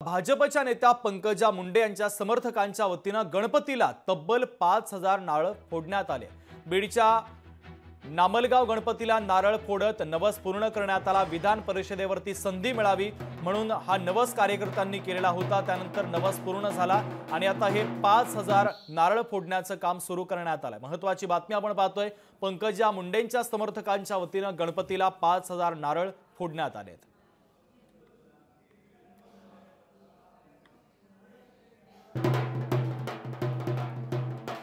भाजपच्या नेत्या पंकजा मुंडे यांच्या समर्थकांच्या वतीनं गणपतीला तब्बल 5,000 नारळ फोडण्यात आले। बीडच्या नामलगाव गणपतीला नारळ फोडत नवस पूर्ण करण्यात आला। विधान परिषदेवरती संधी मिळावी म्हणून हा नवस कार्यकर्त्यांनी केलेला होता। त्यानंतर नवस पूर्ण झाला आणि आता हे 5,000 नारळ फोडण्याचं काम सुरू करण्यात आलंय। महत्त्वाची बातमी आपण पाहतोय, पंकजा मुंडेंच्या समर्थकांच्या वतीनं गणपतीला 5,000 नारळ फोडण्यात आलेत।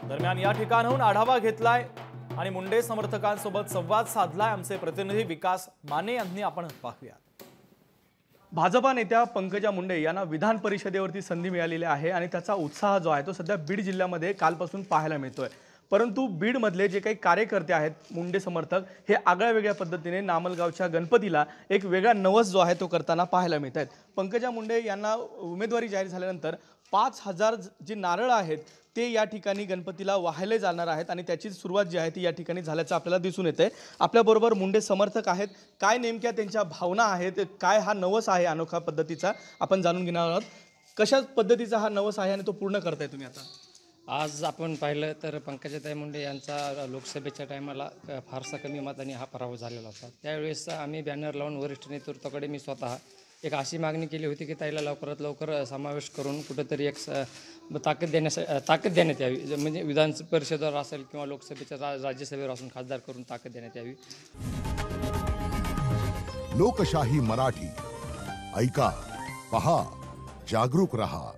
दरम्यान या ठिकाणाहून आढावा घेतलाय आणि मुंडे समर्थकांसोबत संवाद साधलाय आमचे प्रतिनिधी विकास माने यांनी। आपण पाहूया। भाजपा नेत्या पंकजा मुंडे यांना विधान परिषदेवरती संधी मिळालेली आहे आणि त्याचा उत्साह जो आहे तो सध्या बीड जिल्ह्यामध्ये कालपासून पाहायला मिळतोय। परंतु बीड मधले जे काही कार्यकर्ते आहेत मुंडे समर्थक हे आगळ्या वेगळ्या पद्धतीने नामलगावच्या गणपतीला एक वेगळा नवस जो आहे तो करताना पाहायला मिळत आहेत। पंकजा मुंडे यांना उमेदवारी जाहीर झाल्यानंतर 5,000 जे नारळ आहेत ते या ठिकाणी गणपतीला वाहिले जाणार आहेत आणि त्याची सुरुवात जी आहे ती या ठिकाणी झाल्याचं आपल्याला दिसून येते। आपल्याबरोबर मुंडे समर्थक आहेत, काय नेमक्या त्यांच्या भावना आहेत, काय हा नवस आहे अनोखा पद्धतीचा आपण जाणून घेणार आहोत। कशा पद्धतीचा हा नवस आहे आणि तो पूर्ण करताय तुम्ही आता? आज आपण पाहिलं तर पंकजाताई मुंडे यांचा लोकसभेच्या टायमाला फारसा कमी मतांनी हा पराभव झालेला होता। त्यावेळेस आम्ही बॅनर लावून वरिष्ठ नेतृत्वाकडे मी स्वतः एक अशी मागणी केली होती की ताईला लवकरात लवकर समावेश करून कुठेतरी एक ताकद देण्यात यावी, म्हणजे विधान परिषदेवर असेल किंवा लोकसभेच्या राज्यसभेवर असून खासदार करून ताकद देण्यात यावी। लोकशाही मराठी ऐका, पहा, जागरूक रहा।